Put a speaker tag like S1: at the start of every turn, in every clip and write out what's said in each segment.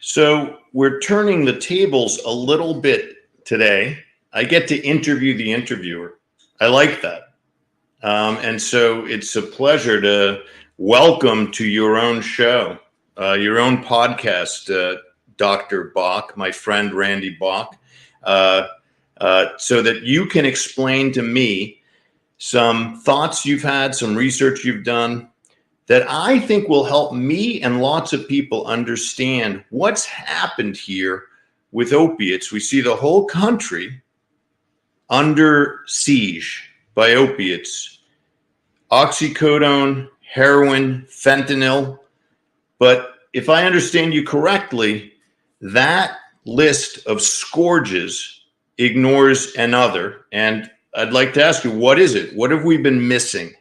S1: So we're turning the tables a little bit today. I get to interview the interviewer. I like that. And so it's a pleasure to welcome to your own show, your own podcast, Dr. Bock, my friend Randy Bock, so that you can explain to me some thoughts you've had, some research you've done that I think will help me and lots of people understand what's happened here with opiates. We see the whole country under siege by opiates, OxyContin, heroin, fentanyl. But if I understand you correctly, that list of scourges ignores another. And I'd like to ask you, what is it? What have we been missing?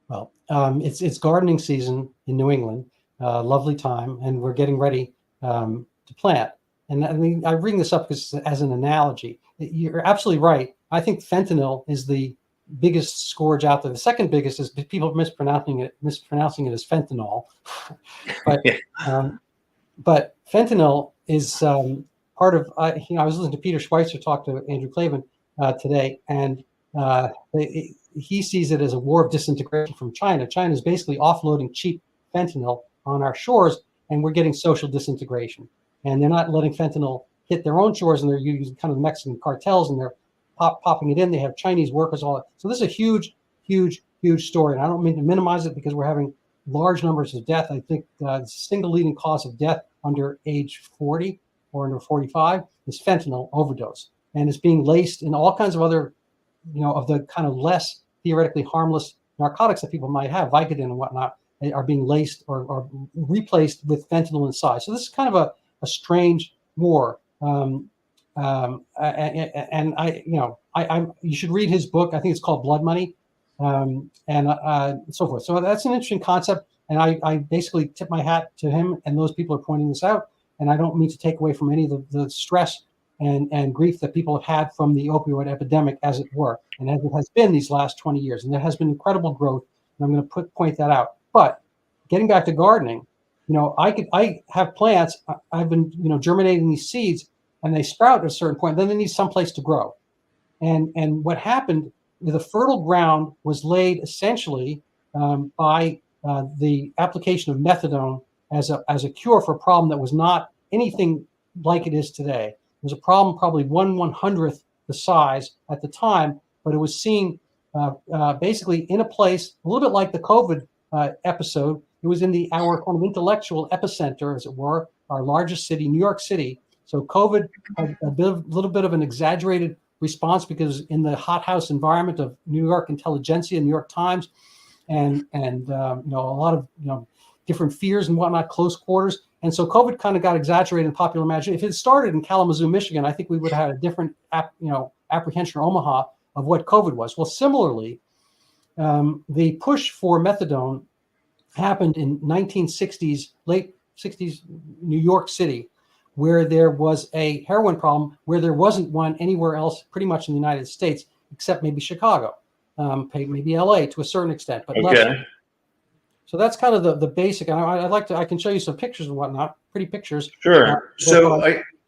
S2: Well, it's gardening season in New England, lovely time, and we're getting ready to plant. And I mean, I bring this up as an analogy. You're absolutely right. I think fentanyl is the biggest scourge out there. The second biggest is people mispronouncing it as fentanyl. But fentanyl is part of. I was listening to Peter Schweitzer talk to Andrew Klavan today, and he sees it as a war of disintegration from China. China is basically offloading cheap fentanyl on our shores, and we're getting social disintegration. And they're not letting fentanyl hit their own shores, and they're using kind of Mexican cartels, and they're popping it in. They have Chinese workers, all that. So this is a huge, huge, huge story. And I don't mean to minimize it because we're having large numbers of death. I think the single leading cause of death under age 40 or under 45 is fentanyl overdose. And it's being laced in all kinds of other, of the kind of less theoretically harmless narcotics that people might have, Vicodin and whatnot, are being laced or replaced with fentanyl inside. So this is kind of a strange war. And you should read his book. I think it's called Blood Money, and so forth. So that's an interesting concept. And I basically tip my hat to him, and those people are pointing this out. And I don't mean to take away from any of the stress and grief that people have had from the opioid epidemic, as it were, and as it has been these last 20 years. And there has been incredible growth, and I'm going to point that out. But getting back to gardening, I have plants. I've been, germinating these seeds, and they sprout at a certain point. Then they need someplace to grow. And what happened, the fertile ground was laid essentially by the application of methadone as a cure for a problem that was not anything like it is today. It was a problem probably 1/100th the size at the time, but it was seen basically in a place a little bit like the COVID episode. It was in our kind of intellectual epicenter, as it were, our largest city, New York City. So COVID had a little bit of an exaggerated response because in the hothouse environment of New York intelligentsia, New York Times, and a lot of different fears and whatnot, close quarters. And so COVID kind of got exaggerated in popular imagination. If it started in Kalamazoo, Michigan, I think we would have had a different apprehension or Omaha of what COVID was. Well, similarly, the push for methadone happened in 1960s, late 60s, New York City, where there was a heroin problem where there wasn't one anywhere else pretty much in the United States, except maybe Chicago, maybe LA to a certain extent, but less. So that's kind of the basic. And I can show you some pictures and whatnot, pretty pictures.
S1: Sure. So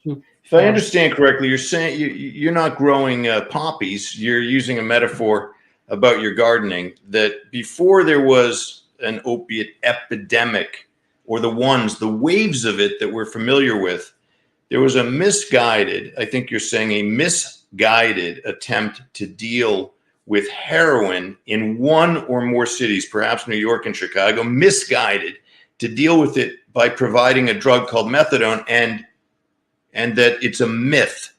S1: if I understand correctly, you're saying you're not growing poppies. You're using a metaphor about your gardening that before there was an opiate epidemic or the waves of it that we're familiar with, there was a misguided attempt to deal with heroin in one or more cities, perhaps New York and Chicago, misguided to deal with it by providing a drug called methadone, and that it's a myth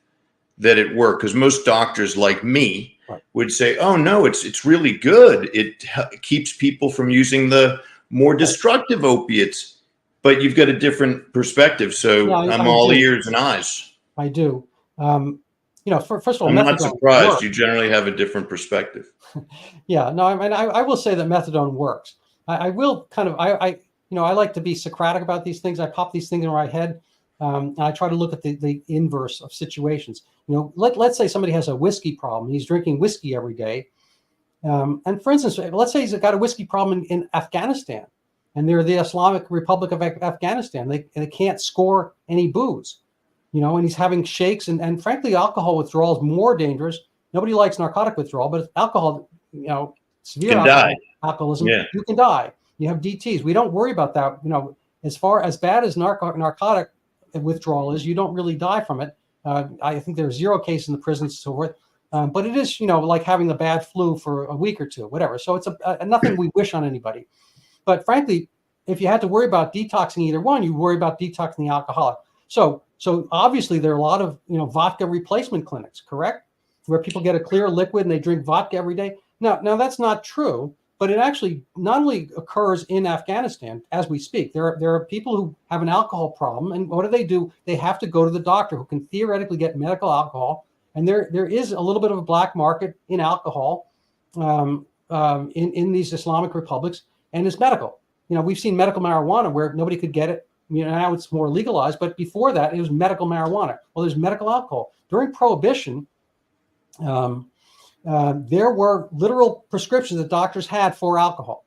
S1: that it worked, because most doctors like me would say, oh no, it's really good. It keeps people from using the more destructive opiates. But you've got a different perspective, so I'm all ears and eyes.
S2: I do. First of all,
S1: I'm not surprised. Works. You generally have a different perspective.
S2: Yeah, no, I mean, I will say that methadone works. I will kind of, I like to be Socratic about these things. I pop these things in my head, and I try to look at the inverse of situations. Let's say somebody has a whiskey problem. He's drinking whiskey every day. And for instance, let's say he's got a whiskey problem in Afghanistan. and they're the Islamic Republic of Afghanistan. They can't score any booze, and he's having shakes. And frankly, alcohol withdrawal is more dangerous. Nobody likes narcotic withdrawal, but alcohol, severe alcoholism, you can die. You have DTs. We don't worry about that. As bad as narcotic withdrawal is, you don't really die from it. I think there's 0 cases in the prisons and so forth. But it is, like having the bad flu for a week or two, whatever. So it's nothing we wish on anybody. But frankly, if you had to worry about detoxing either one, you worry about detoxing the alcoholic. So obviously there are a lot of, vodka replacement clinics, correct? Where people get a clear liquid and they drink vodka every day. Now that's not true, but it actually not only occurs in Afghanistan as we speak. There are people who have an alcohol problem, and what do? They have to go to the doctor who can theoretically get medical alcohol. And there is a little bit of a black market in alcohol in these Islamic republics, and it's medical. We've seen medical marijuana where nobody could get it. Now it's more legalized, but before that, it was medical marijuana. Well, there's medical alcohol. During Prohibition, there were literal prescriptions that doctors had for alcohol.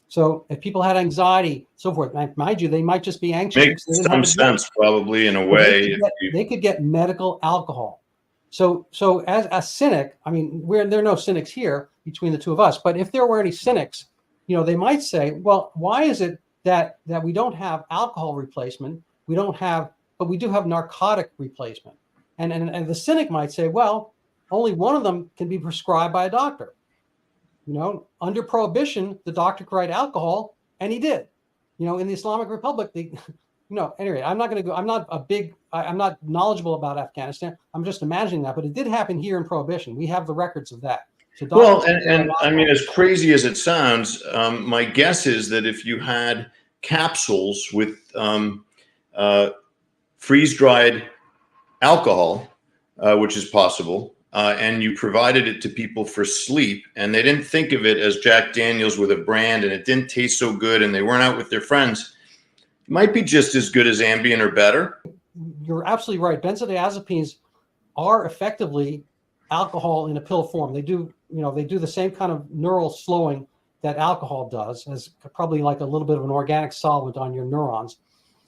S2: So if people had anxiety, so forth, mind you, they might just be anxious.
S1: Makes some sense, probably, in a way.
S2: They could get medical alcohol. So as a cynic, there are no cynics here between the two of us, but if there were any cynics, they might say, well, why is it that we don't have alcohol replacement? But we do have narcotic replacement. And the cynic might say, well, only one of them can be prescribed by a doctor. Under Prohibition, the doctor could write alcohol, and he did. In the Islamic Republic, anyway, I'm not going to go. I'm not knowledgeable about Afghanistan. I'm just imagining that, but it did happen here in Prohibition. We have the records of that. So
S1: as crazy as it sounds, my guess is that if you had capsules with freeze-dried alcohol, which is possible, and you provided it to people for sleep, and they didn't think of it as Jack Daniels with a brand, and it didn't taste so good, and they weren't out with their friends, it might be just as good as Ambien or better.
S2: You're absolutely right. Benzodiazepines are effectively alcohol in a pill form. They do the same kind of neural slowing that alcohol does, as probably like a little bit of an organic solvent on your neurons,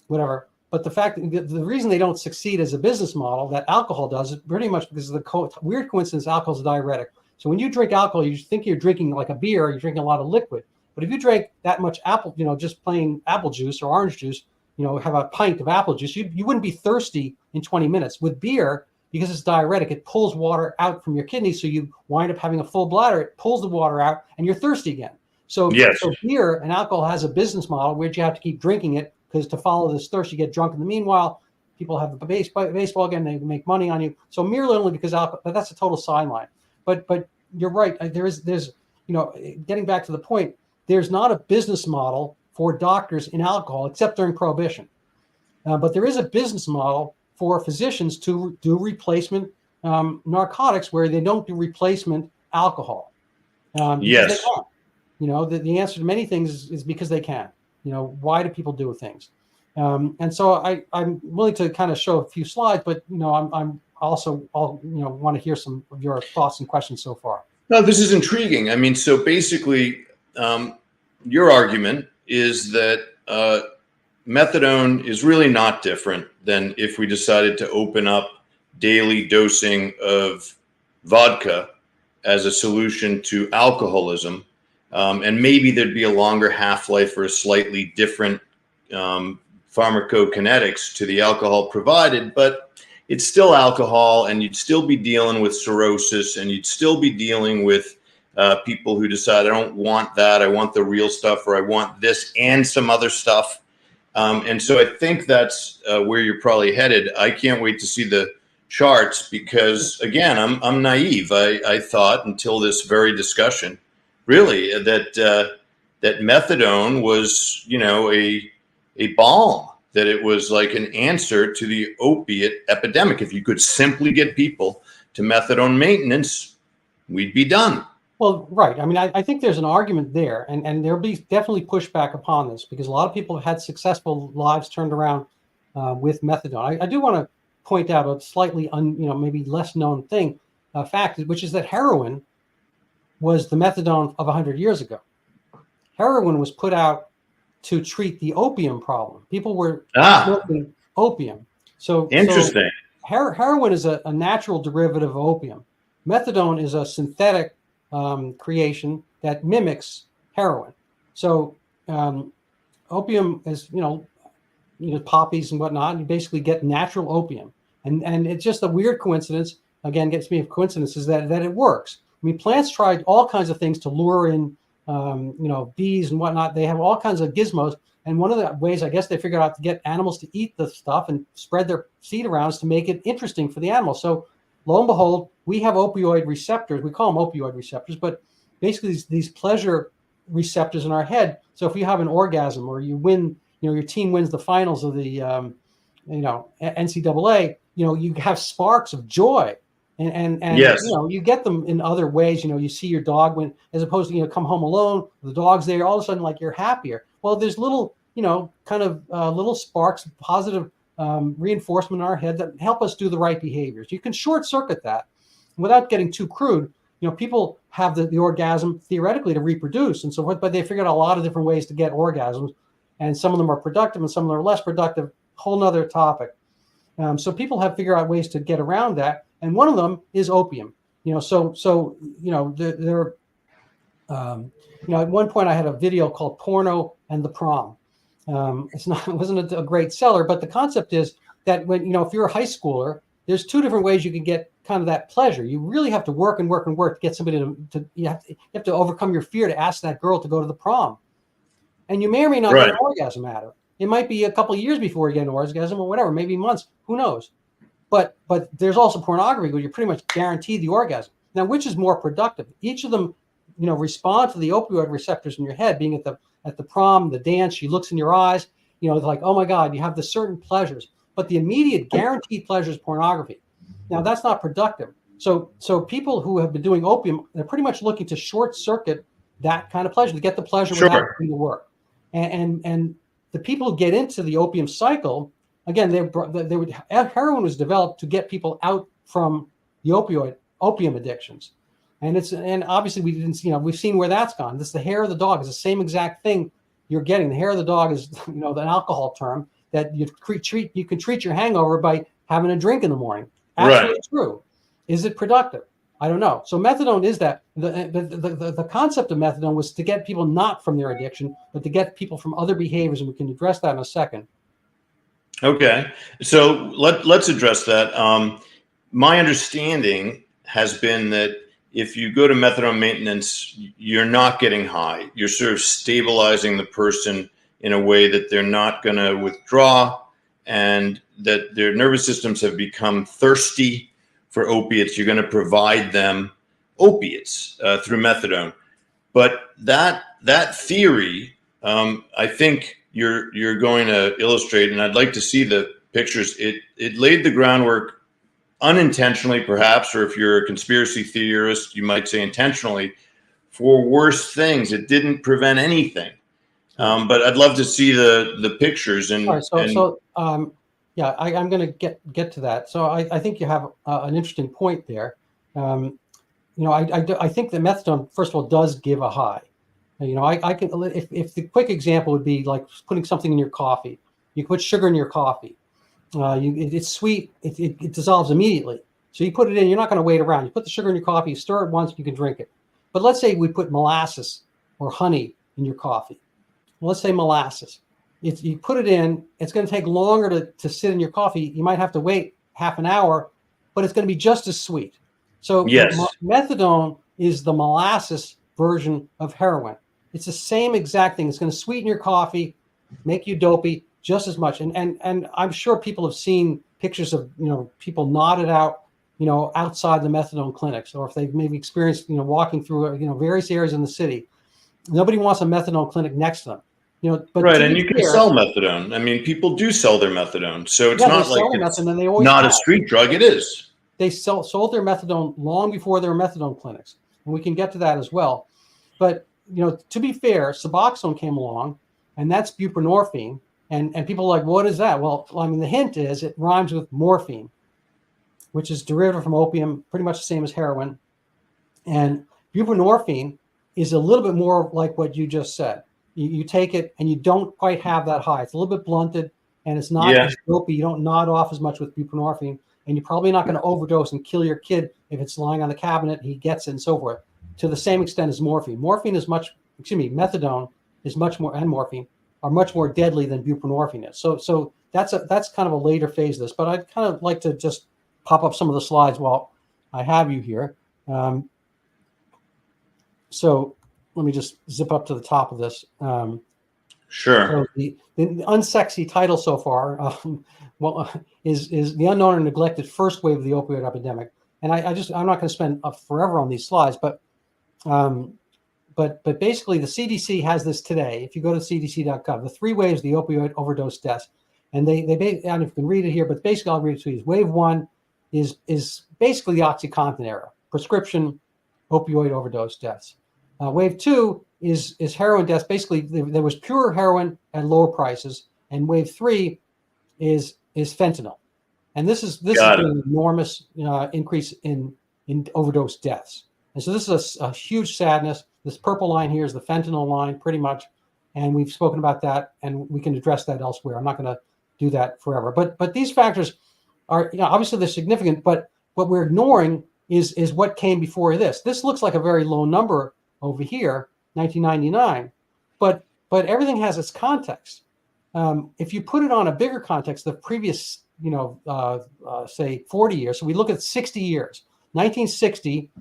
S2: whatever. But the reason they don't succeed as a business model that alcohol does is pretty much because of the weird coincidence. Alcohol is a diuretic. So when you drink alcohol, you think you're drinking like a beer, you're drinking a lot of liquid. But if you drink that much apple, just plain apple juice or orange juice, have a pint of apple juice, you wouldn't be thirsty in 20 minutes. With beer, because it's diuretic, it pulls water out from your kidneys, so you wind up having a full bladder. It pulls the water out, and you're thirsty again. So beer and alcohol has a business model where you have to keep drinking it, because to follow this thirst, you get drunk in the meanwhile. People have the baseball game, they make money on you. So merely only because alcohol, but that's a total sideline. But you're right. There's getting back to the point, there's not a business model for doctors in alcohol except during Prohibition. But there is a business model for physicians to do replacement narcotics where they don't do replacement alcohol.
S1: Yes.
S2: They can. The answer to many things is because they can. Why do people do things? And so I'm willing to kind of show a few slides, but I'm also want to hear some of your thoughts and questions so far.
S1: No, this is intriguing. So basically, your argument is that methadone is really not different than if we decided to open up daily dosing of vodka as a solution to alcoholism. And maybe there'd be a longer half-life or a slightly different pharmacokinetics to the alcohol provided, but it's still alcohol, and you'd still be dealing with cirrhosis, and you'd still be dealing with people who decide, I don't want that, I want the real stuff, or I want this and some other stuff. And so I think that's where you're probably headed. I can't wait to see the charts because, again, I'm naive. I thought until this very discussion, really, that methadone was, a balm, that it was like an answer to the opiate epidemic. If you could simply get people to methadone maintenance, we'd be done.
S2: Well, right. I think there's an argument there, and there'll be definitely pushback upon this because a lot of people have had successful lives turned around with methadone. I do want to point out a slightly, maybe less known fact, which is that heroin was the methadone of 100 years ago. Heroin was put out to treat the opium problem. People were
S1: Ah,
S2: smoking opium. So
S1: interesting.
S2: heroin is a natural derivative of opium. Methadone is a synthetic creation that mimics heroin. So opium is, poppies and whatnot. You basically get natural opium, and it's just a weird coincidence. Again, gets me a coincidence is that it works. I mean, plants tried all kinds of things to lure in, bees and whatnot. They have all kinds of gizmos. And one of the ways I guess they figured out to get animals to eat the stuff and spread their seed around is to make it interesting for the animals. So lo and behold, we have opioid receptors. We call them opioid receptors, but basically these pleasure receptors in our head. So if you have an orgasm or you win, your team wins the finals of the, NCAA, you have sparks of joy. And
S1: Yes.
S2: you get them in other ways. You see your dog when, as opposed to come home alone, the dog's there. All of a sudden, like, you're happier. Well, there's little little sparks of positive reinforcement in our head that help us do the right behaviors. You can short circuit that without getting too crude. People have the orgasm theoretically to reproduce and so forth, but they figured out a lot of different ways to get orgasms, and some of them are productive and some of them are less productive. Whole nother topic. So people have figured out ways to get around that. And one of them is opium. At one point I had a video called "Porno and the Prom." It wasn't a great seller, but the concept is that when, if you're a high schooler, there's two different ways you can get kind of that pleasure. You really have to work and work and work to get somebody you have to overcome your fear to ask that girl to go to the prom. And you may or may not get an orgasm at her. It might be a couple of years before you get an orgasm or whatever, maybe months, who knows? But there's also pornography where you're pretty much guaranteed the orgasm. Now, which is more productive? Each of them, respond to the opioid receptors in your head, being at the prom, the dance, she looks in your eyes, it's like, oh my God, you have the certain pleasures. But the immediate guaranteed pleasure is pornography. Now, that's not productive. So people who have been doing opium, they're pretty much looking to short circuit that kind of pleasure, to get the pleasure without doing the work. And the people who get into the opium cycle, again, heroin was developed to get people out from the opium addictions, and obviously we've seen where that's gone. This the hair of the dog is the same exact thing you're getting. The hair of the dog is an alcohol term that you can treat your hangover by having a drink in the morning. Absolutely true. Is it productive? I don't know. So methadone is that. The concept of methadone was to get people not from their addiction, but to get people from other behaviors, and we can address that in a second.
S1: Okay, so let's address that. My understanding has been that if you go to methadone maintenance, you're not getting high. You're sort of stabilizing the person in a way that they're not going to withdraw, and that their nervous systems have become thirsty for opiates. You're going to provide them opiates through methadone. But that theory, I think you're going to illustrate, and I'd like to see the pictures. It laid the groundwork unintentionally, perhaps, or if you're a conspiracy theorist, you might say intentionally, for worse things. It didn't prevent anything. But I'd love to see the pictures. And,
S2: I'm going to get to that. So I think you have an interesting point there. I think that methadone, first of all, does give a high. I can, if the quick example would be like putting something in your coffee. You put sugar in your coffee. It's sweet. It dissolves immediately. So you put it in. You're not going to wait around. You put the sugar in your coffee. You stir it once. You can drink it. But let's say we put molasses or honey in your coffee. Let's say molasses. You put it in. It's going to take longer to sit in your coffee. You might have to wait half an hour, but it's going to be just as sweet. So
S1: yes,
S2: methadone is the molasses version of heroin. It's the same exact thing. It's going to sweeten your coffee, make you dopey just as much. And I'm sure people have seen pictures of people nodded out outside the methadone clinics, or if they've maybe experienced walking through various areas in the city. Nobody wants a methadone clinic next to them. But
S1: right, and you can sell methadone. I mean, people do sell their methadone, so it's not like it's not a street drug. It is.
S2: They sold their methadone long before there were methadone clinics, and we can get to that as well. But to be fair, Suboxone came along, and that's buprenorphine, and people are like, what is that? Well, I mean, the hint is it rhymes with morphine, which is derived from opium, pretty much the same as heroin, and buprenorphine is a little bit more like what you just said. You take it and you don't quite have that high. It's a little bit blunted and it's not as dopey. You don't nod off as much with buprenorphine, and you're probably not going to overdose and kill your kid if it's lying on the cabinet, he gets it and so forth, to the same extent as morphine. Methadone is much more, and morphine are much more deadly than buprenorphine is. So that's kind of a later phase of this, but I'd kind of like to just pop up some of the slides while I have you here. So let me just zip up to the top of this.
S1: Sure.
S2: So the unsexy title so far is the unknown or neglected first wave of the opioid epidemic. And I'm not going to spend forever on these slides, but basically the CDC has this today. If you go to cdc.gov, the 3 waves of the opioid overdose deaths, and I don't know if you can read it here, but basically I'll read it to you. Wave 1 is basically the OxyContin era, prescription opioid overdose deaths. Wave 2 is heroin deaths. Basically, there was pure heroin at lower prices, and wave 3 is fentanyl, and this has been an enormous increase in overdose deaths. And so this is a huge sadness. This purple line here is the fentanyl line, pretty much, and we've spoken about that, and we can address that elsewhere. I'm not going to do that forever, but these factors are, obviously they're significant, but what we're ignoring is what came before this. This looks like a very low number over here, 1999, but everything has its context. If you put it on a bigger context, the previous, say 40 years. So we look at 60 years, 1960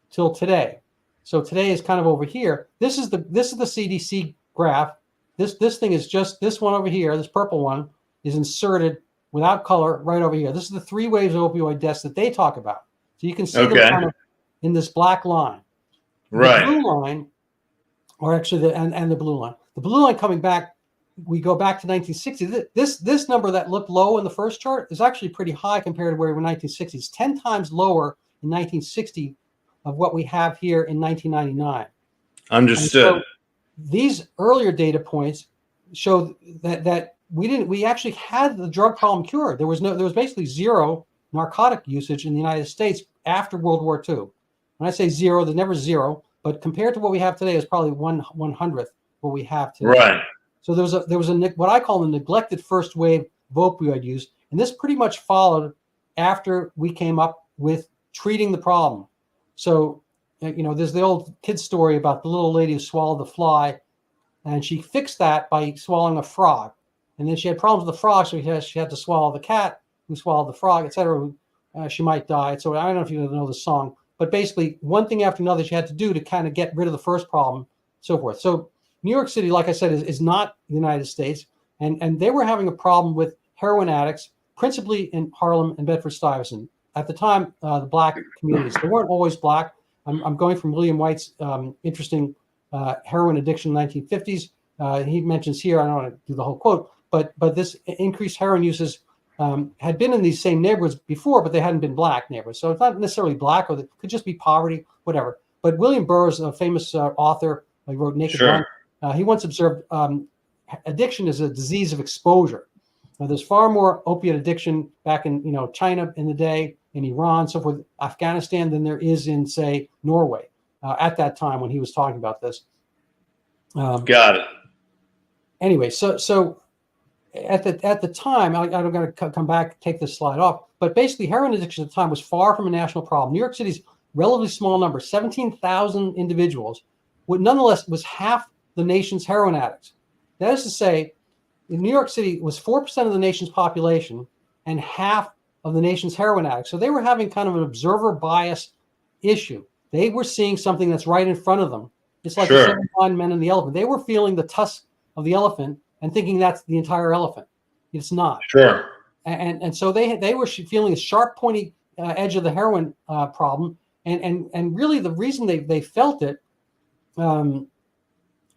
S2: till today. So today is kind of over here. This is the CDC graph. This thing is just this one over here. This purple one is inserted without color right over here. This is the 3 waves of opioid deaths that they talk about. So you can see them kind of in this black line.
S1: Right.
S2: The blue line, or actually the blue line. The blue line coming back, we go back to 1960. This number that looked low in the first chart is actually pretty high compared to where we were in 1960. It's 10 times lower in 1960 of what we have here in 1999.
S1: Understood.
S2: So these earlier data points show that we actually had the drug problem cured. There was basically zero narcotic usage in the United States after World War II. When I say zero, there's never zero, but compared to what we have today, is probably 1/100th what we have today.
S1: Right.
S2: So there was a what I call the neglected first wave of opioid use, and this pretty much followed after we came up with treating the problem. So, there's the old kid story about the little lady who swallowed the fly, and she fixed that by swallowing a frog, and then she had problems with the frog, so she had to swallow the cat who swallowed the frog, etc. She might die. So I don't know if you know the song. But basically, one thing after another she had to do to kind of get rid of the first problem, so forth. So New York City, like I said, is not the United States. And they were having a problem with heroin addicts, principally in Harlem and Bedford-Stuyvesant. At the time, the black communities. They weren't always black. I'm going from William White's interesting heroin addiction in the 1950s. He mentions here, I don't want to do the whole quote, but this increased heroin uses had been in these same neighborhoods before, but they hadn't been black neighborhoods. So it's not necessarily black, or it could just be poverty, whatever. But William Burroughs, a famous author, he wrote Naked Gun, he once observed addiction is a disease of exposure. Now, there's far more opiate addiction back in China in the day, in Iran, so forth, Afghanistan, than there is in, say, Norway at that time when he was talking about this.
S1: Got it.
S2: Anyway, so at the time, I'm going to come back, take this slide off, but basically heroin addiction at the time was far from a national problem. New York City's relatively small number, 17,000 individuals, nonetheless was half the nation's heroin addicts. That is to say, in New York City was 4% of the nation's population and half of the nation's heroin addicts. So they were having kind of an observer bias issue. They were seeing something that's right in front of them. It's like the 7 blind men and the elephant. They were feeling the tusk of the elephant and thinking that's the entire elephant. It's not.
S1: Sure.
S2: And so they were feeling a sharp, pointy edge of the heroin problem. And really the reason they felt it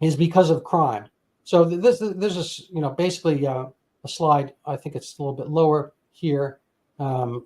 S2: is because of crime. So this is basically a slide. I think it's a little bit lower here. Well,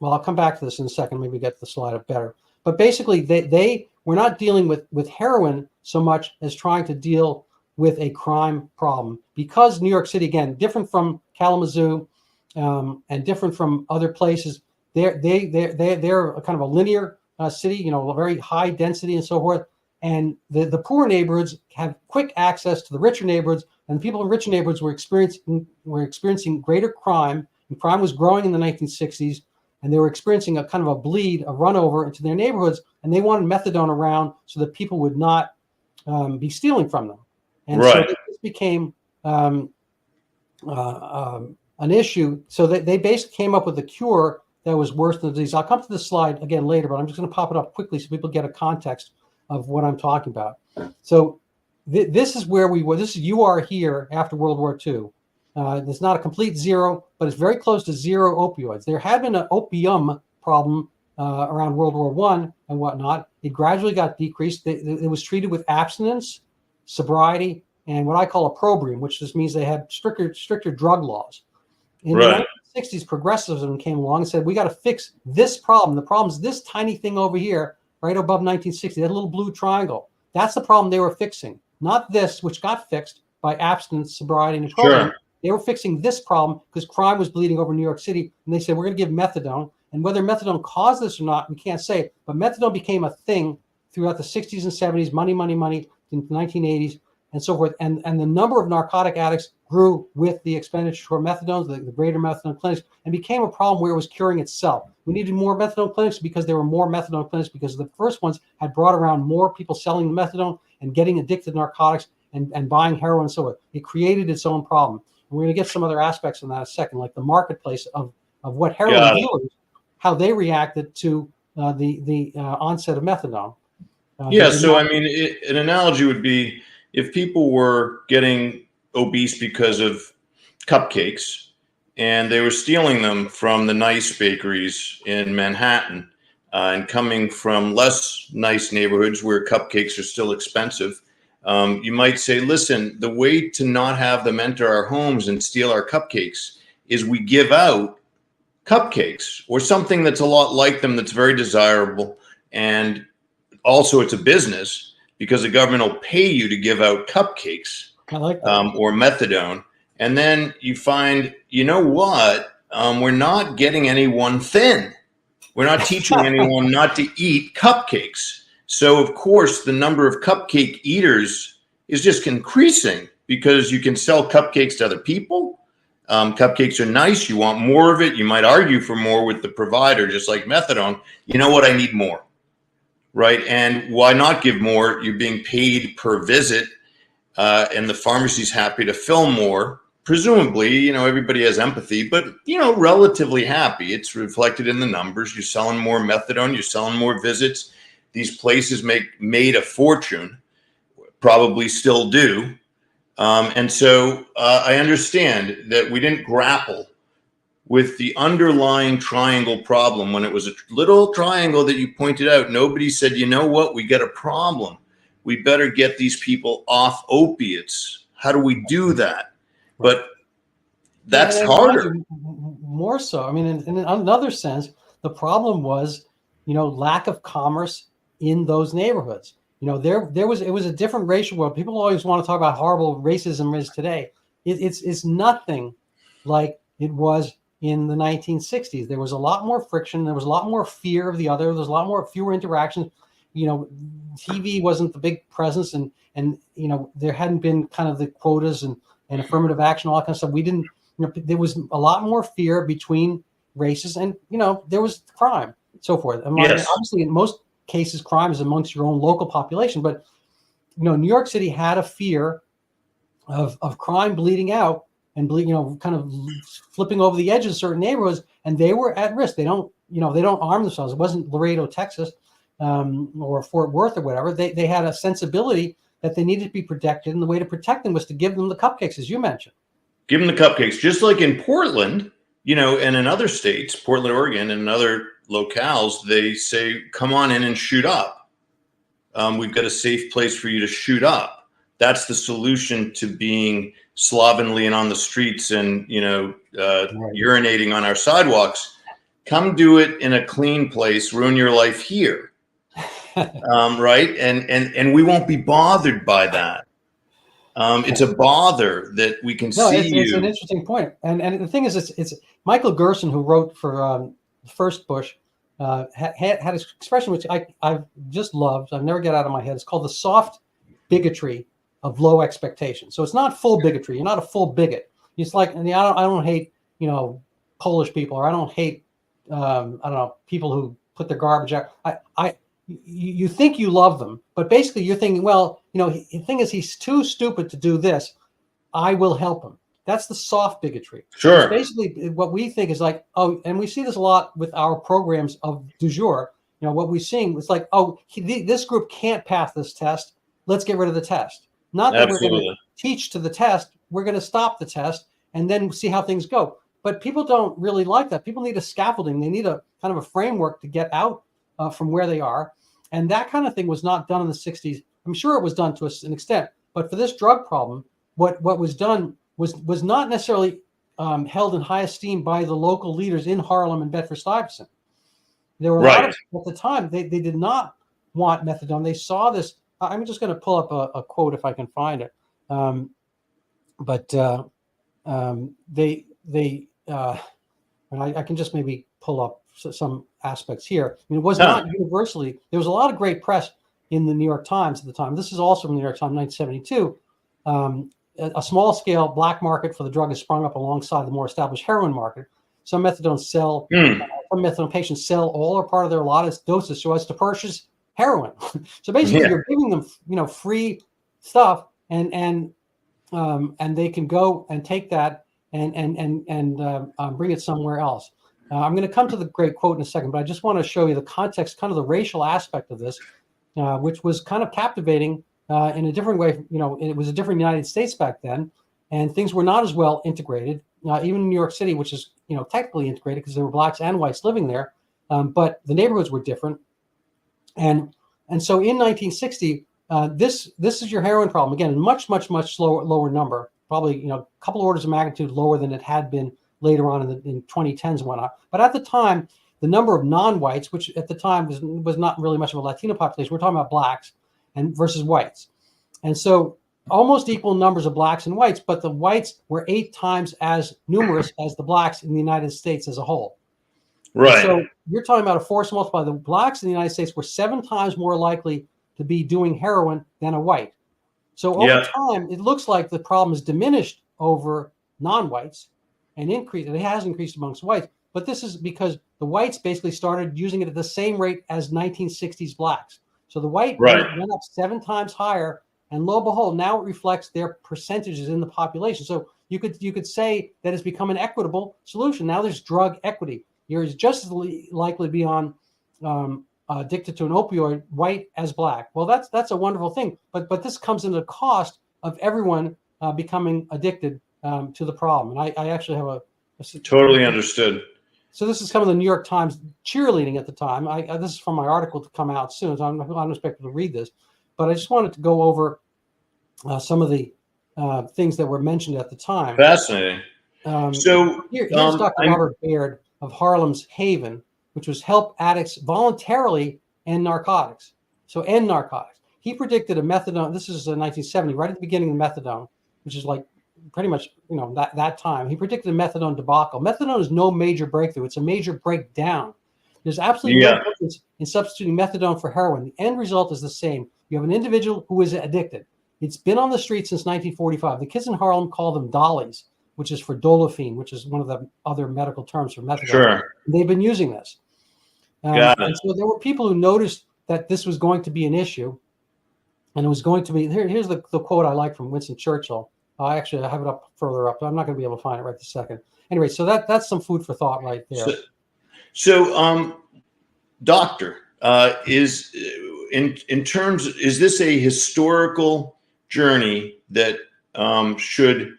S2: I'll come back to this in a second. Maybe get the slide up better. But basically, they were not dealing with heroin so much as trying to deal with a crime problem, because New York City, again, different from Kalamazoo and different from other places. They're a kind of a linear city, a very high density and so forth. And the poor neighborhoods have quick access to the richer neighborhoods, and people in richer neighborhoods were experiencing greater crime, and crime was growing in the 1960s, and they were experiencing a kind of a bleed, a run over into their neighborhoods, and they wanted methadone around so that people would not be stealing from them. And so this became an issue. So they basically came up with a cure that was worse than the disease. I'll come to this slide again later, but I'm just going to pop it up quickly so people get a context of what I'm talking about. So this is where we were. This is you are here after World War II. It's not a complete zero, but it's very close to zero opioids. There had been an opium problem around World War I and whatnot. It gradually got decreased. It was treated with abstinence, sobriety, and what I call opprobrium, which just means they had stricter drug laws. In the 1960s, progressivism came along and said, we got to fix this problem. The problem is this tiny thing over here, right above 1960, that little blue triangle. That's the problem they were fixing, not this, which got fixed by abstinence, sobriety, and opprobrium. They were fixing this problem because crime was bleeding over New York City, and they said, we're going to give methadone. And whether methadone caused this or not, we can't say, but methadone became a thing throughout the 60s and 70s, money, in the 1980s, and so forth. And the number of narcotic addicts grew with the expenditure for methadone, the greater methadone clinics, and became a problem where it was curing itself. We needed more methadone clinics because there were more methadone clinics because the first ones had brought around more people selling methadone and getting addicted to narcotics and buying heroin and so forth. It created its own problem. And we're going to get some other aspects on that in a second, like the marketplace of what heroin dealers, how they reacted to the onset of methadone.
S1: So I mean, an analogy would be if people were getting obese because of cupcakes and they were stealing them from the nice bakeries in Manhattan and coming from less nice neighborhoods where cupcakes are still expensive, you might say, listen, the way to not have them enter our homes and steal our cupcakes is we give out cupcakes or something that's a lot like them that's very desirable. And also it's a business because the government will pay you to give out cupcakes or methadone. And then you find, you know what? We're not getting anyone thin. We're not teaching anyone not to eat cupcakes. So, of course, the number of cupcake eaters is just increasing because you can sell cupcakes to other people. Cupcakes are nice. You want more of it. You might argue for more with the provider, just like methadone. You know what? I need more. Right. And why not give more? You're being paid per visit. And the pharmacy's happy to fill more. Presumably, everybody has empathy, but, relatively happy. It's reflected in the numbers. You're selling more methadone. You're selling more visits. These places made a fortune, probably still do. And so I understand that we didn't grapple with the underlying triangle problem when it was a little triangle that you pointed out. Nobody said, you know what, we got a problem. We better get these people off opiates. How do we do that? But that's harder.
S2: More so. I mean, in another sense, the problem was, lack of commerce in those neighborhoods. It was a different racial world. People always want to talk about how horrible racism is today. It's nothing like it was in the 1960s. There was a lot more friction. There was a lot more fear of the other. There's a lot fewer interactions. TV wasn't the big presence, and there hadn't been kind of the quotas and affirmative action, all that kind of stuff. We didn't. There was a lot more fear between races, and there was crime, and so forth. Yes. Obviously, in most cases, crime is amongst your own local population, but New York City had a fear of crime bleeding out and kind of flipping over the edge of certain neighborhoods, and they were at risk. They don't arm themselves. It wasn't Laredo, Texas, or Fort Worth or whatever. They had a sensibility that they needed to be protected, and the way to protect them was to give them the cupcakes, as you mentioned.
S1: Give them the cupcakes, just like in Portland, and in other states, Portland, Oregon, and other locales, they say, come on in and shoot up. We've got a safe place for you to shoot up. That's the solution to being slovenly and on the streets and, urinating on our sidewalks. Come do it in a clean place, ruin your life here. Right. And we won't be bothered by that. It's a bother that we can see
S2: it's an interesting point. And the thing is, it's Michael Gerson, who wrote for the first Bush, had an expression which I've just loved. I've never get out of my head. It's called the soft bigotry of low expectations. So it's not full bigotry. You're not a full bigot. It's like, and I don't hate, Polish people, or I don't hate, I don't know, people who put their garbage out. You think you love them, but basically you're thinking, well, the thing is, he's too stupid to do this. I will help him. That's the soft bigotry.
S1: Sure.
S2: It's basically what we think is like, oh, and we see this a lot with our programs of du jour. What we're seeing is like, oh, this group can't pass this test. Let's get rid of the test. Not that We're going to teach to the test. We're going to stop the test and then see how things go. But people don't really like that. People need a scaffolding. They need a kind of a framework to get out from where they are. And that kind of thing was not done in the 60s. I'm sure it was done to an extent. But for this drug problem, what was done was not necessarily held in high esteem by the local leaders in Harlem and Bedford-Stuyvesant. There were a lot of, at the time, they did not want methadone. They saw this. I'm just going to pull up a quote if I can find it. And I can just maybe pull up some aspects here. I mean, it was not universally. There was a lot of great press in the New York Times at the time. This is also from the New York Times, 1972. A small-scale black market for the drug has sprung up alongside the more established heroin market. Some methadone patients sell all or part of their allotted doses so as to purchase heroin. So basically, you're giving them, free stuff, and they can go and take that and bring it somewhere else. I'm going to come to the great quote in a second, but I just want to show you the context, kind of the racial aspect of this, which was kind of captivating in a different way. It was a different United States back then, and things were not as well integrated. Even in New York City, which is technically integrated because there were blacks and whites living there, but the neighborhoods were different. And so in 1960, this is your heroin problem. Again, a much lower number, probably a couple orders of magnitude lower than it had been later on in 2010s and whatnot. But at the time, the number of non-whites, which at the time was not really much of a Latino population, we're talking about blacks and versus whites. And so almost equal numbers of blacks and whites, but the whites were 8 times as numerous as the blacks in the United States as a whole. Right. And so you're talking about a force multiplier. The blacks in the United States were 7 times more likely to be doing heroin than a white. So over time, it looks like the problem is diminished over non-whites and increased. It has increased amongst whites, but this is because the whites basically started using it at the same rate as 1960s blacks. So the white rate went up 7 times higher, and lo and behold, now it reflects their percentages in the population. So you could say that it's become an equitable solution. Now there's drug equity. You're just as likely to be on addicted to an opioid, white as black. Well, that's a wonderful thing. But this comes into the cost of everyone becoming addicted to the problem. And I actually have a
S1: totally understood.
S2: So this is some of the New York Times cheerleading at the time. This is from my article to come out soon, so I'm not expected to read this. But I just wanted to go over some of the things that were mentioned at the time.
S1: Fascinating.
S2: Here's Dr. Robert Baird of Harlem's Haven, which was help addicts voluntarily end narcotics. So end narcotics. He predicted a methadone. This is 1970, right at the beginning of methadone, which is like pretty much that time. He predicted a methadone debacle. Methadone is no major breakthrough. It's a major breakdown. There's absolutely no difference in substituting methadone for heroin. The end result is the same. You have an individual who is addicted. It's been on the street since 1945. The kids in Harlem call them dollies, which is for Dolafine, which is one of the other medical terms for methadone.
S1: Sure.
S2: They've been using this. And so there were people who noticed that this was going to be an issue, and it was going to be. Here's the quote I like from Winston Churchill. I have it up further up, but I'm not going to be able to find it right this second. Anyway, so that's some food for thought right there.
S1: So Doctor, is this a historical journey that should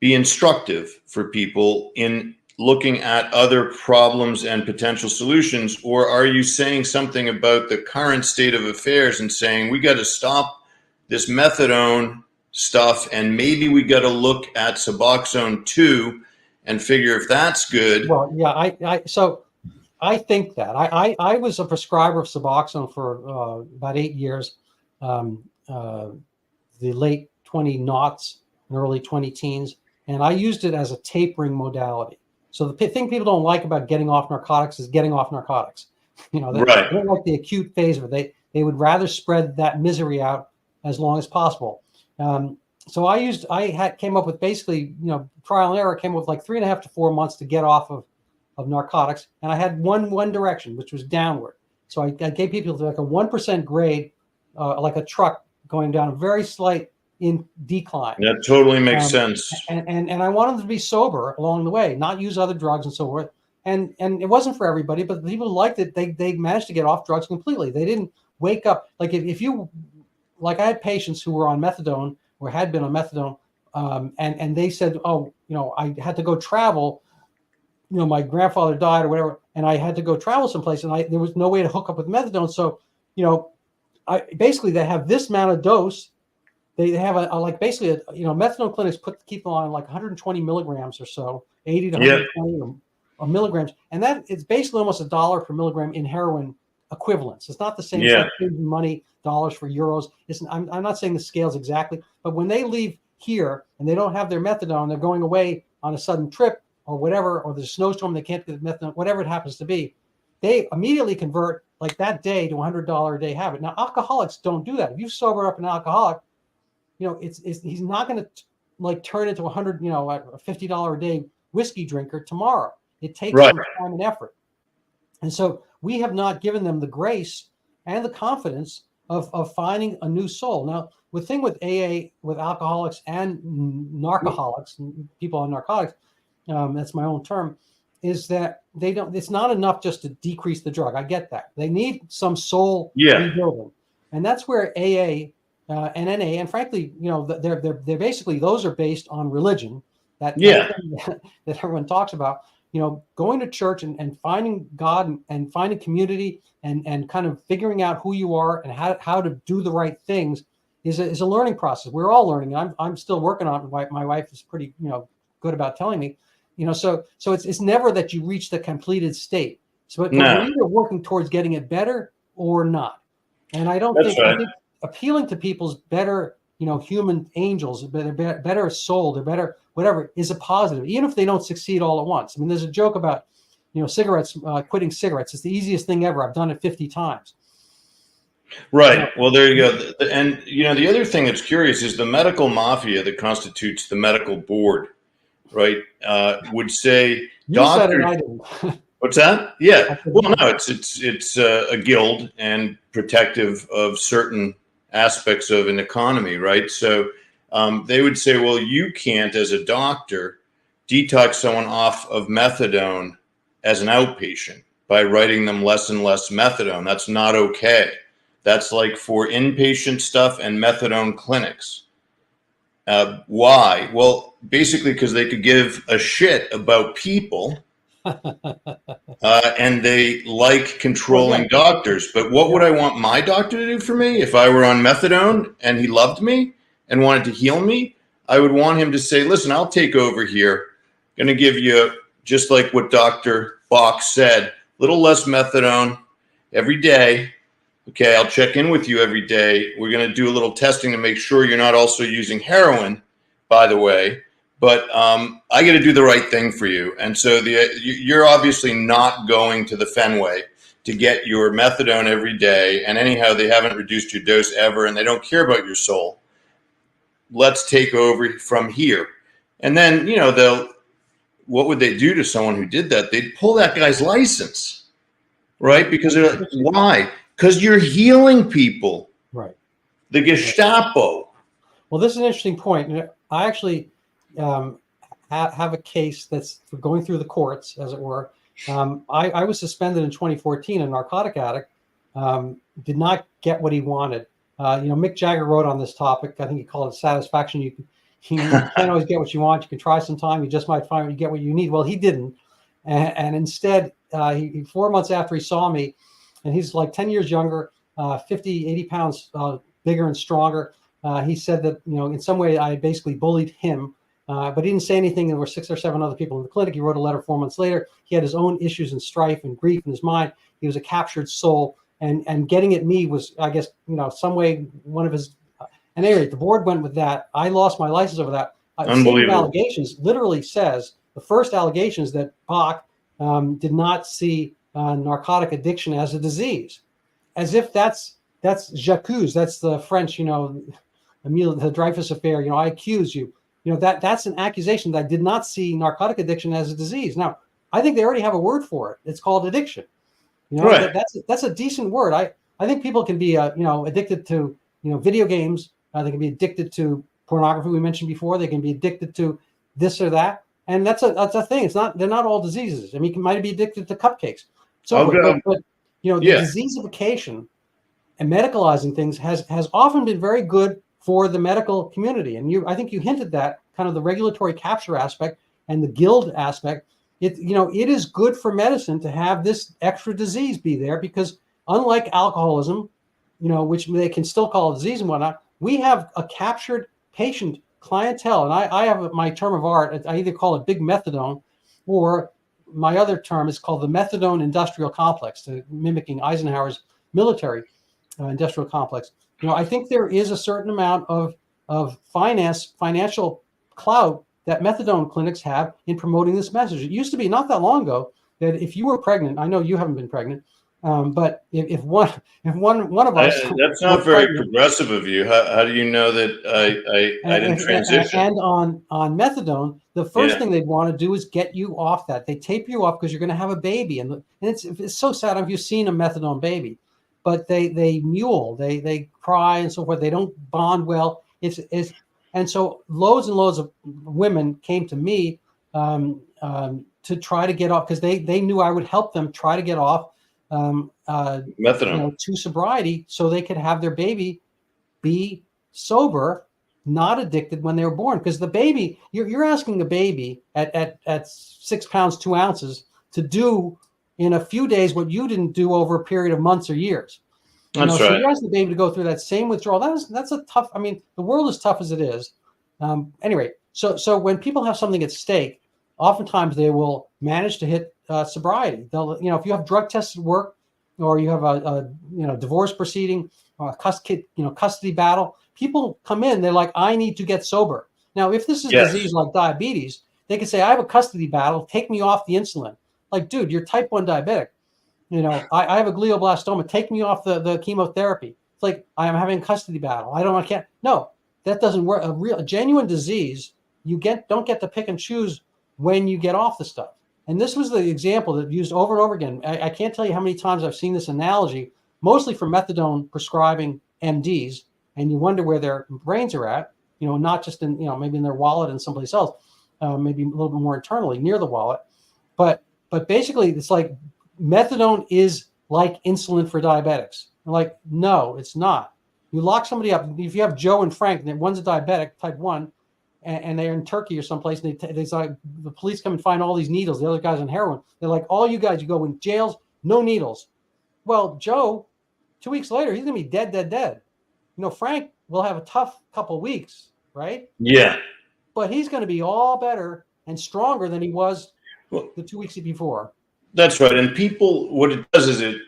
S1: be instructive for people in looking at other problems and potential solutions, or are you saying something about the current state of affairs and saying we got to stop this methadone stuff and maybe we got to look at Suboxone too and figure if that's good?
S2: Well, yeah, so I think that I was a prescriber of Suboxone for about 8 years, the late 2000s and early 2010s, and I used it as a tapering modality. So the thing people don't like about getting off narcotics is getting off narcotics. They
S1: Right.
S2: don't like the acute phase of it. They would rather spread that misery out as long as possible. So came up with basically, trial and error, came up with like 3.5 to 4 months to get off of narcotics. And I had one direction, which was downward. So I gave people like a 1% grade, like a truck going down a very slight in decline.
S1: That totally makes sense.
S2: And I wanted them to be sober along the way, not use other drugs and so forth. And it wasn't for everybody, but the people who liked it, they managed to get off drugs completely. They didn't wake up. Like if you, like I had patients who were on methadone or had been on methadone, and they said, oh, I had to go travel. My grandfather died or whatever, and I had to go travel someplace, and there was no way to hook up with methadone. So, basically they have this amount of dose. They have methadone clinics keep them on like 120 milligrams or so, 80 to 120 or milligrams, and that it's basically almost $1 per milligram in heroin equivalents. It's not the same.
S1: Yeah.
S2: It's like money, dollars for euros. I'm not saying the scales exactly, but when they leave here and they don't have their methadone, they're going away on a sudden trip or whatever, or there's a snowstorm, they can't get methadone, whatever it happens to be, they immediately convert like that day to $100 a day habit. Now, alcoholics don't do that. If you sober up an alcoholic, he's not going to like turn into a $50 a day whiskey drinker tomorrow. It takes some time and effort. And so we have not given them the grace and the confidence of finding a new soul. Now, the thing with AA, with alcoholics and narcoholics, people on narcotics, that's my own term, is that it's not enough just to decrease the drug. I get that. They need some soul rebuilding. And that's where AA and NA, and frankly, they're basically, those are based on religion that everyone talks about. Going to church and finding God and finding community and kind of figuring out who you are and how to do the right things is a learning process. We're all learning. I'm still working on it. My wife is pretty good about telling me, so it's never that you reach the completed state. So we're either working towards getting it better or not. And I think appealing to people's better, human angels, better soul, they're better, whatever, is a positive, even if they don't succeed all at once. I mean, there's a joke about, cigarettes, quitting cigarettes. It's the easiest thing ever. I've done it 50 times.
S1: Right. Well, there you go. And, the other thing that's curious is the medical mafia that constitutes the medical board, right, would say, doctors. What's that? Yeah. Well, no, it's a guild and protective of certain aspects of an economy, right? So they would say, well, you can't, as a doctor, detox someone off of methadone as an outpatient by writing them less and less methadone. That's not okay. That's like for inpatient stuff and methadone clinics. Why? Well, basically because they could give a shit about people and they like controlling doctors. But what would I want my doctor to do for me if I were on methadone and he loved me and wanted to heal me? I would want him to say, listen, I'll take over here. Going to give you, just like what Dr. Bock said, a little less methadone every day. Okay, I'll check in with you every day. We're going to do a little testing to make sure you're not also using heroin, by the way. But I got to do the right thing for you. And so you're obviously not going to the Fenway to get your methadone every day. And anyhow, they haven't reduced your dose ever, and they don't care about your soul. Let's take over from here. And then, what would they do to someone who did that? They'd pull that guy's license, right? Because they're like, why? Because you're healing people.
S2: Right.
S1: The Gestapo.
S2: Well, this is an interesting point. I actually have a case that's going through the courts, as it were. I was suspended in 2014. A narcotic addict did not get what he wanted. Mick Jagger wrote on this topic. I think he called it satisfaction. You can't always get what you want. You can try sometime. You just might find you get what you need. Well, he didn't. And instead, 4 months after he saw me, and he's like 10 years younger, 50, 80 pounds bigger and stronger. He said that, in some way I basically bullied him, but he didn't say anything. There were 6 or 7 other people in the clinic. He wrote a letter 4 months later. He had his own issues and strife and grief in his mind. He was a captured soul, and getting at me was, I guess, some way one of his. And anyway, the board went with that. I lost my license over that. Unbelievable. Allegations literally says the first allegation is that Bock did not see narcotic addiction as a disease, as if that's j'accuse. That's the French, Emile the Dreyfus affair. I accuse you. That's an accusation that I did not see narcotic addiction as a disease. Now, I think they already have a word for it. It's called addiction.
S1: Right.
S2: That's a decent word. I think people can be addicted to video games. They can be addicted to pornography. We mentioned before. They can be addicted to this or that, and that's a thing. They're not all diseases. I mean, you might be addicted to cupcakes. So, but the diseasification and medicalizing things has often been very good for the medical community. And I think you hinted that kind of the regulatory capture aspect and the guild aspect. It is good for medicine to have this extra disease be there, because unlike alcoholism, which they can still call a disease and whatnot, we have a captured patient clientele. And I have my term of art. I either call it big methadone, or my other term is called the methadone industrial complex, mimicking Eisenhower's military industrial complex. I think there is a certain amount of financial clout that methadone clinics have in promoting this message. It used to be not that long ago that if you were pregnant, I know you haven't been pregnant, but if one of us,
S1: that's not very progressive of you. How do you know that I didn't transition?
S2: And on methadone, the first thing they'd want to do is get you off that. They tape you off because you're going to have a baby, and it's so sad. Have you seen a methadone baby? But they mule, they cry and so forth. They don't bond well. And so loads and loads of women came to me to try to get off, because they knew I would help them try to get off
S1: methadone
S2: to sobriety, so they could have their baby be sober, not addicted when they were born. Because the baby, you're asking a baby at 6 pounds 2 ounces to do in a few days what you didn't do over a period of months or years.
S1: That's right.
S2: So you're asking the baby to go through that same withdrawal. That's a tough. I mean, the world is tough as it is. Anyway, so when people have something at stake, oftentimes they will manage to hit sobriety. They'll, if you have drug tests at work, or you have a divorce proceeding, or a custody battle, people come in. They're like, I need to get sober. Now, if this is a disease like diabetes, they can say, I have a custody battle. Take me off the insulin. Like, dude, you're type 1 diabetic. I have a glioblastoma. Take me off the chemotherapy. It's like, I am having a custody battle. I can't. No, that doesn't work. A genuine disease, you don't get to pick and choose when you get off the stuff. And this was the example that used over and over again. I can't tell you how many times I've seen this analogy, mostly for methadone prescribing MDs, and you wonder where their brains are at. Not just in maybe in their wallet and someplace else, maybe a little bit more internally near the wallet, but basically it's like methadone is like insulin for diabetics. I'm like, no, it's not. You lock somebody up. If you have Joe and Frank, and one's a diabetic, type 1, and they're in Turkey or someplace, and they like, the police come and find all these needles. The other guy's on heroin. They're like, all you guys, you go in jails, no needles. Well, Joe, 2 weeks later, he's going to be dead. Frank will have a tough couple weeks, right?
S1: Yeah.
S2: But he's going to be all better and stronger than he was the 2 weeks before.
S1: That's right. And people, what it does is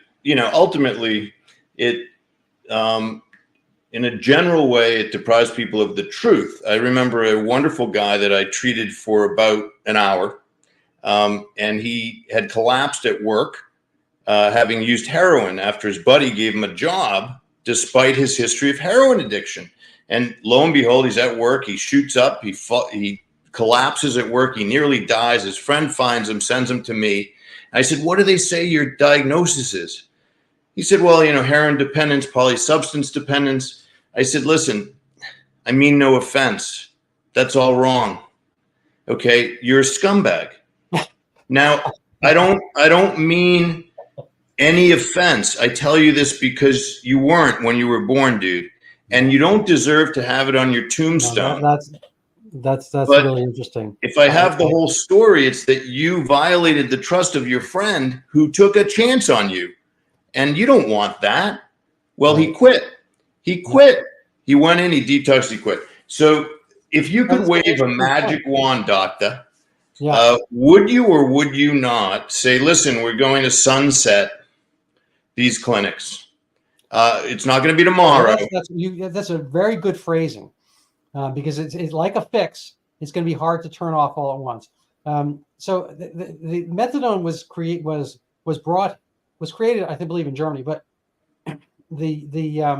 S1: ultimately in a general way, it deprives people of the truth. I remember a wonderful guy that I treated for about an hour, and he had collapsed at work, having used heroin after his buddy gave him a job, despite his history of heroin addiction. And lo and behold, he's at work. He shoots up. He collapses at work. He nearly dies. His friend finds him, sends him to me. I said, what do they say your diagnosis is? He said, well, heroin dependence, polysubstance dependence. I said, listen, I mean no offense. That's all wrong. Okay, you're a scumbag. Now, I don't mean any offense. I tell you this because you weren't when you were born, dude. And you don't deserve to have it on your tombstone.
S2: No, that's really interesting.
S1: If I have the whole story, it's that you violated the trust of your friend who took a chance on you. And you don't want that. Well, he quit. He went in, he detoxed, he quit. So if you could wave a magic wand, doctor, would you or would you not say, listen, we're going to sunset these clinics? It's not going to be tomorrow.
S2: That's a very good phrasing, because it's like a fix. It's going to be hard to turn off all at once. So the methadone was was created, I believe, in Germany, but the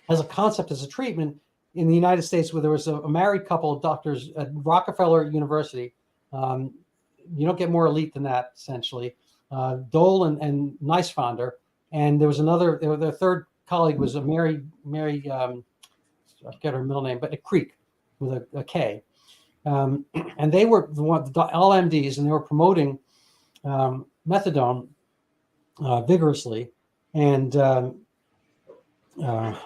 S2: as a concept, as a treatment in the United States, where there was a married couple of doctors at Rockefeller University. You don't get more elite than that, essentially. Dole and Neiswander, and there was another. Their third colleague was a Mary. I forget her middle name, but a Creek with a K. And they were the LMDs, and they were promoting methadone vigorously. And I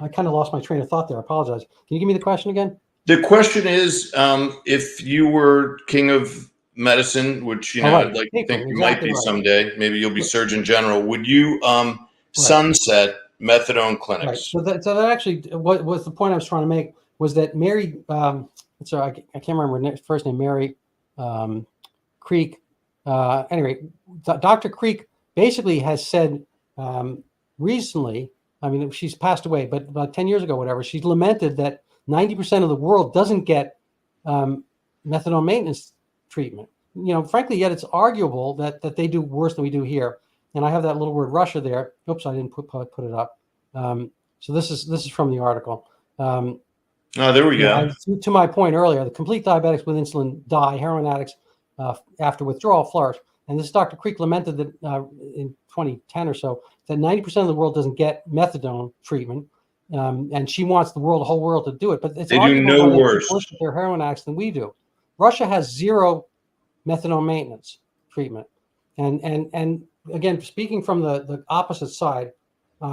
S2: kind of lost my train of thought there. I apologize. Can you give me the question again?
S1: The question is, if you were king of medicine, which I'd like to think you might be someday, maybe you'll be Surgeon General. Would you sunset methadone clinics?
S2: Right. So that actually, what was the point I was trying to make was that Mary. Sorry, I can't remember her first name. Mary Creek. Anyway, Dr. Creek basically has said recently. I mean, she's passed away, but about 10 years ago, whatever, she's lamented that 90% of the world doesn't get methadone maintenance treatment. Frankly, yet it's arguable that they do worse than we do here. And I have that little word Russia there. Oops, I didn't put it up. So this is from the article.
S1: There we go.
S2: To my point earlier, the complete diabetics with insulin die. Heroin addicts after withdrawal flourish. And this Dr. Creek lamented that in 2010 or so, that 90% of the world doesn't get methadone treatment. And she wants the whole world to do it. But it's
S1: they do no worse
S2: with their heroin addicts than we do. Russia has zero methadone maintenance treatment. And again, speaking from the opposite side,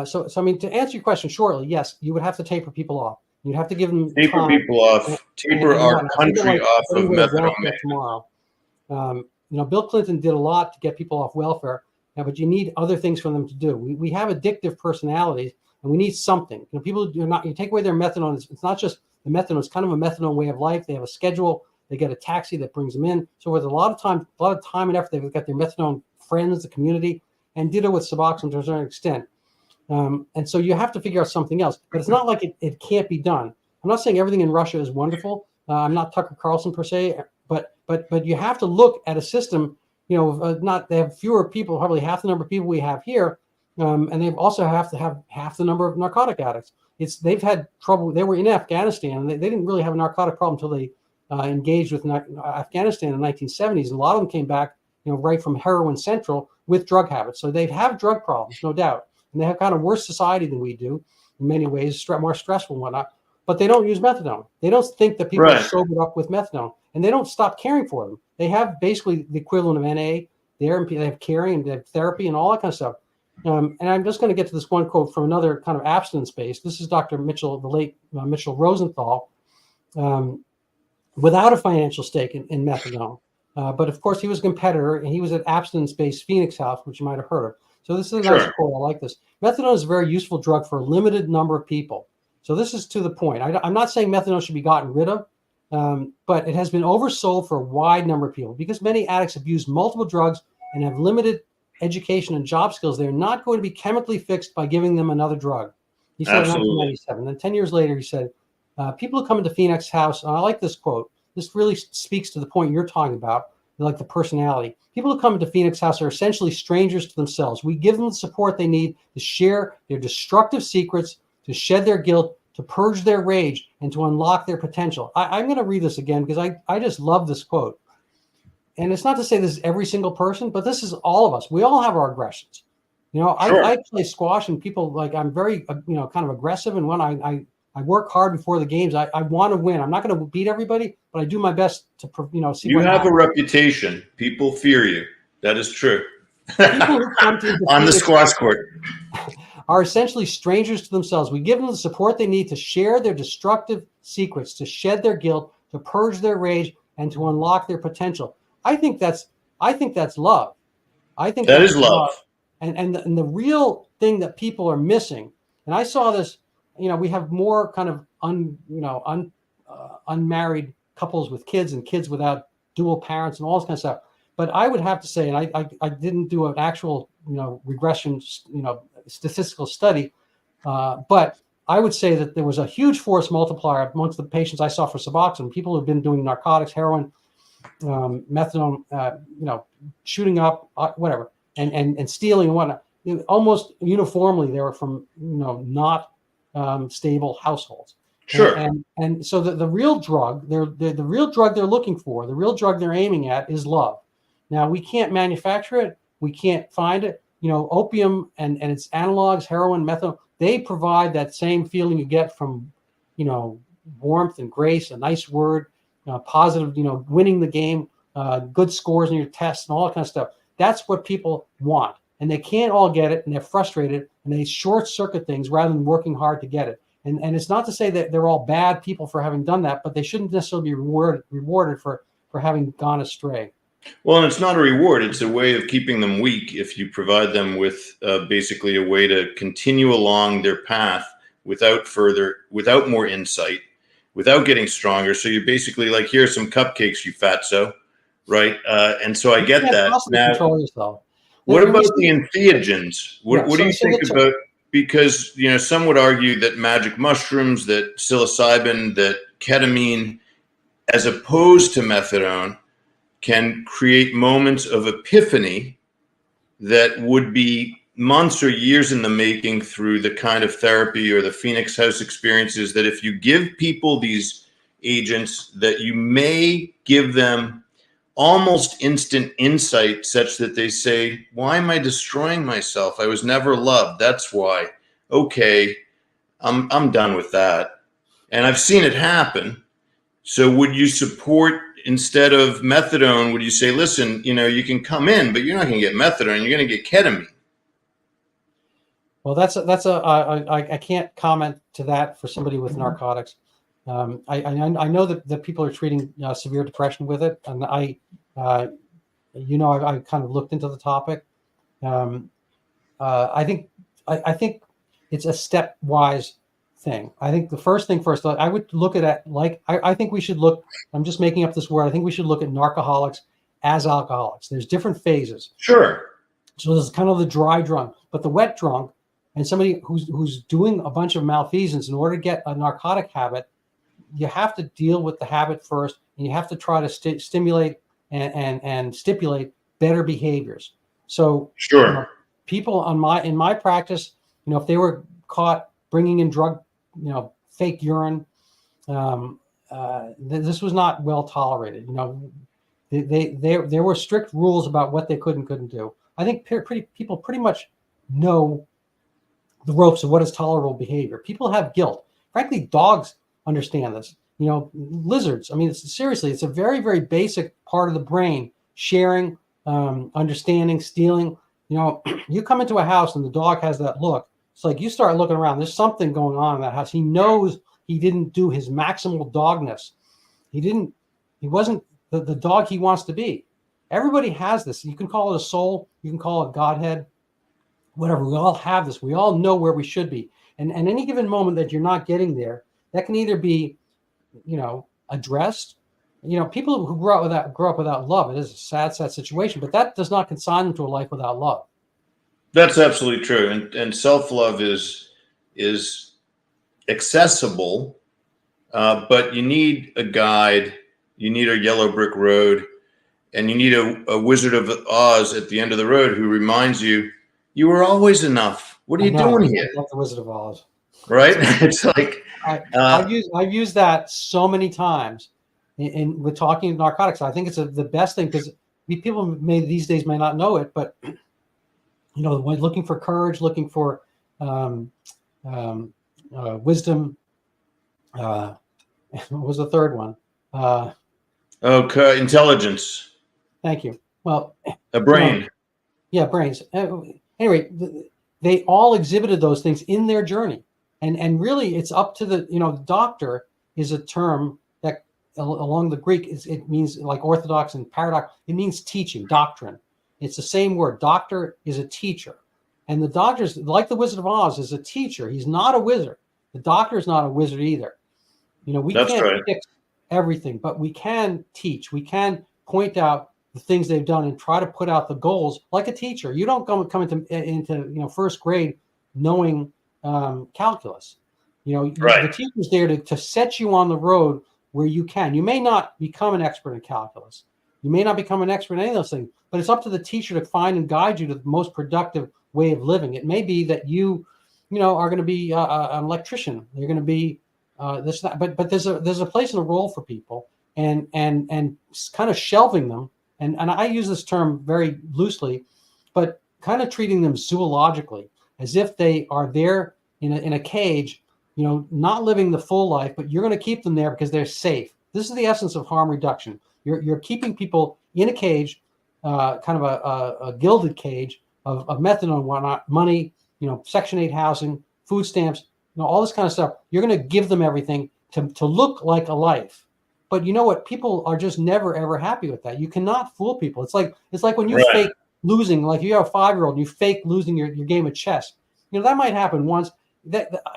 S2: so I mean, to answer your question shortly, yes, you would have to taper people off. You'd have to give them
S1: taper people off, taper our country off of methadone
S2: tomorrow. Bill Clinton did a lot to get people off welfare, but you need other things for them to do. We have addictive personalities, and we need something. People do not. You take away their methadone. It's not just the methadone. It's kind of a methadone way of life. They have a schedule. They get a taxi that brings them in. So with a lot of time and effort, they've got their methadone friends, the community, and ditto with Suboxone to a certain extent. And so you have to figure out something else. But it's not like it can't be done. I'm not saying everything in Russia is wonderful. I'm not Tucker Carlson per se, but you have to look at a system. They have fewer people, probably half the number of people we have here, and they also have to have half the number of narcotic addicts. They've had trouble. They were in Afghanistan, and they didn't really have a narcotic problem until they engaged with Afghanistan in the 1970s. And a lot of them came back, right from heroin central with drug habits. So they have drug problems, no doubt, and they have kind of worse society than we do in many ways, more stressful and whatnot. But they don't use methadone. They don't think that people are sobered up with methadone, and they don't stop caring for them. They have basically the equivalent of NA there. They have caring and they have therapy and all that kind of stuff. And I'm just going to get to this one quote from another kind of abstinence base. This is Dr. Mitchell, the late Mitchell Rosenthal, without a financial stake in methadone. But of course, he was a competitor, and he was at abstinence-based Phoenix House, which you might have heard of. So this is a nice quote. I like this. Methadone is a very useful drug for a limited number of people. So this is to the point. I'm not saying methadone should be gotten rid of, but it has been oversold for a wide number of people because many addicts have used multiple drugs and have limited education and job skills. They're not going to be chemically fixed by giving them another drug. He said in 1997. Then 10 years later, he said, people who come into Phoenix House, and I like this quote. This really speaks to the point you're talking about, like the personality. People who come into Phoenix House are essentially strangers to themselves. We give them the support they need to share their destructive secrets, to shed their guilt, to purge their rage, and to unlock their potential. I'm going to read this again because I just love this quote. And it's not to say this is every single person, but this is all of us. We all have our aggressions. I play squash, and people I'm very, kind of aggressive. And when I work hard before the games, I want to win. I'm not going to beat everybody, but I do my best to, see.
S1: You have a reputation. People fear you. That is true. People who come to on the squash court
S2: are essentially strangers to themselves. We give them the support they need to share their destructive secrets, to shed their guilt, to purge their rage, and to unlock their potential. I think that's love. I think
S1: that is love.
S2: And the real thing that people are missing, and I saw this, we have more kind of unmarried couples with kids and kids without dual parents and all this kind of stuff. But I would have to say, and I didn't do an actual, regression, statistical study, but I would say that there was a huge force multiplier amongst the patients I saw for Suboxone, people who've been doing narcotics, heroin, methadone, shooting up, whatever. and stealing and whatnot. Almost uniformly, they were from not stable households.
S1: Sure.
S2: And so the real drug, the real drug they're looking for, the real drug they're aiming at is love. Now, we can't manufacture it. We can't find it. Opium and its analogs, heroin, methadone, they provide that same feeling you get from, warmth and grace, a nice word, positive, winning the game, good scores in your tests and all that kind of stuff. That's what people want. And they can't all get it, and they're frustrated, and they short circuit things rather than working hard to get it. And it's not to say that they're all bad people for having done that, but they shouldn't necessarily be rewarded for having gone astray.
S1: Well, and it's not a reward. It's a way of keeping them weak if you provide them with basically a way to continue along their path without more insight, without getting stronger. So you're basically like, here's some cupcakes, you fatso, right? And so I get that. Now,
S2: control yourself.
S1: What about the entheogens? What do you think about? Because some would argue that magic mushrooms, that psilocybin, that ketamine, as opposed to methadone, can create moments of epiphany that would be months or years in the making through the kind of therapy or the Phoenix House experiences, that if you give people these agents, that you may give them almost instant insight such that they say, why am I destroying myself? I was never loved. That's why. Okay, I'm done with that. And I've seen it happen. So would you support, instead of methadone, would you say, listen, you can come in, but you're not going to get methadone, you're going to get ketamine?
S2: Well, I can't comment to that for somebody with narcotics. I know that people are treating severe depression with it, and I kind of looked into the topic. I think it's a stepwise thing. I think the first thing first, I would look at it like I think we should look. I'm just making up this word. I think we should look at narcoholics as alcoholics. There's different phases.
S1: Sure.
S2: So there's kind of the dry drunk, but the wet drunk, and somebody who's doing a bunch of malfeasance in order to get a narcotic habit, you have to deal with the habit first, and you have to try to stimulate and stipulate better behaviors. So
S1: sure,
S2: people in my practice, if they were caught bringing in drug, fake urine, this was not well tolerated. There were strict rules about what they could and couldn't do. I think people pretty much know the ropes of what is tolerable behavior. People have guilt. Frankly, dogs understand this. Lizards. I mean, it's a very, very basic part of the brain. Sharing, understanding, stealing. You come into a house and the dog has that look. It's like you start looking around. There's something going on in that house. He knows he didn't do his maximal dogness. He wasn't the dog he wants to be. Everybody has this. You can call it a soul. You can call it Godhead. Whatever. We all have this. We all know where we should be. And any given moment that you're not getting there, that can either be, addressed. People who grow up without love, it is a sad, sad situation. But that does not consign them to a life without love.
S1: That's absolutely true. And self-love is accessible, but you need a guide. You need a yellow brick road, and you need a Wizard of Oz at the end of the road who reminds you, you were always enough. What are you doing here?
S2: I love the Wizard of Oz.
S1: Right? It's like
S2: I've used that so many times with talking narcotics. I think it's the best thing, because people these days may not know it, but when looking for courage, looking for wisdom. What was the third one?
S1: Okay, intelligence.
S2: Thank you. Well,
S1: a brain.
S2: Brains. Anyway, they all exhibited those things in their journey. And really, it's up to the doctor is a term that along the Greek, it means like orthodox and paradox. It means teaching, doctrine. It's the same word. Doctor is a teacher. And the doctor's, like the Wizard of Oz, is a teacher. He's not a wizard. The doctor is not a wizard either. We can't fix everything, but we can teach. We can point out the things they've done and try to put out the goals like a teacher. You don't come into first grade knowing calculus.
S1: Right.
S2: The teacher's there to set you on the road where you can. You may not become an expert in calculus, You may not become an expert in any of those things, but it's up to the teacher to find and guide you to the most productive way of living. It may be that you are going to be an electrician. You're going to be this, that, but there's a place and a role for people, and kind of shelving them. And I use this term very loosely, but kind of treating them zoologically, as if they are there in a cage, not living the full life, but you're going to keep them there because they're safe. This is the essence of harm reduction. You're keeping people in a cage, kind of a gilded cage of methadone, whatnot, money, Section 8 housing, food stamps, all this kind of stuff. You're going to give them everything to look like a life. But you know what? People are just never, ever happy with that. You cannot fool people. It's like when you fake losing, like you have a 5-year-old and you fake losing your game of chess. That might happen once.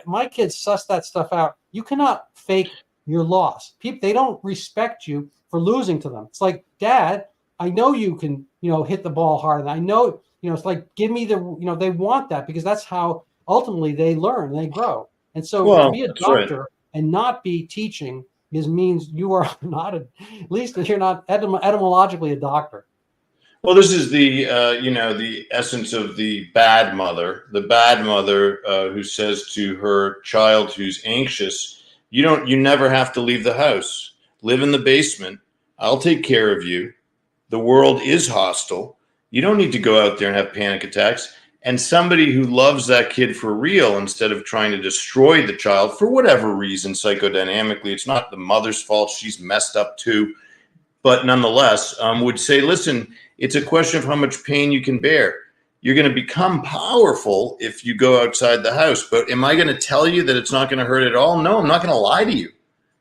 S2: My kids suss that stuff out. You cannot fake your loss. People, they don't respect you for losing to them. It's like, Dad, I know you can, hit the ball hard. And I know, it's like, give me the, they want that because that's how ultimately they learn and they grow. And so to be a doctor and not be teaching means you are not, at least you're not etymologically a doctor.
S1: Well, this is the essence of the bad mother who says to her child who's anxious, you never have to leave the house. Live in the basement. I'll take care of you. The world is hostile. You don't need to go out there and have panic attacks. And somebody who loves that kid for real, instead of trying to destroy the child for whatever reason, psychodynamically, it's not the mother's fault. She's messed up too. But nonetheless, would say, listen, it's a question of how much pain you can bear. You're going to become powerful if you go outside the house. But am I going to tell you that it's not going to hurt at all? No, I'm not going to lie to you.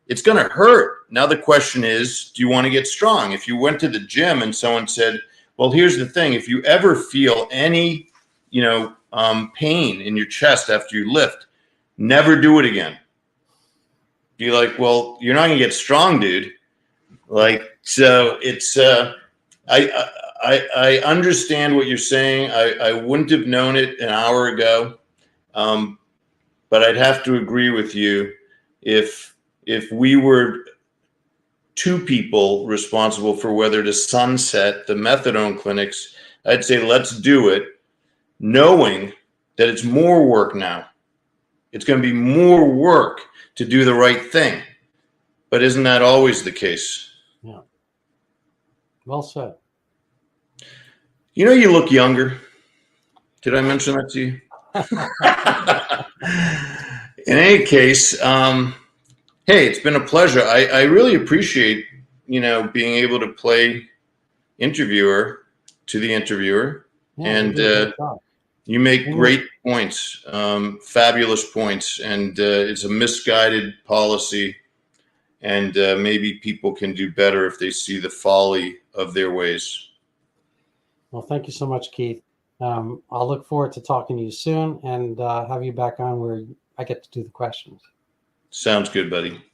S1: It's going to hurt. Now the question is, do you want to get strong? If you went to the gym and someone said, well, here's the thing. If you ever feel any, pain in your chest after you lift, never do it again. Be like, well, you're not going to get strong, dude. So it's, I understand what you're saying. I wouldn't have known it an hour ago. But I'd have to agree with you. If we were two people responsible for whether to sunset the methadone clinics, I'd say, let's do it, knowing that it's more work now. It's going to be more work to do the right thing. But isn't that always the case?
S2: Yeah. Well said.
S1: You look younger. Did I mention that to you? In any case, hey, it's been a pleasure. I really appreciate, being able to play interviewer to the interviewer. Yeah, and you make great points, fabulous points. And it's a misguided policy. And maybe people can do better if they see the folly of their ways.
S2: Well, thank you so much, Keith. I'll look forward to talking to you soon and have you back on where I get to do the questions.
S1: Sounds good, buddy.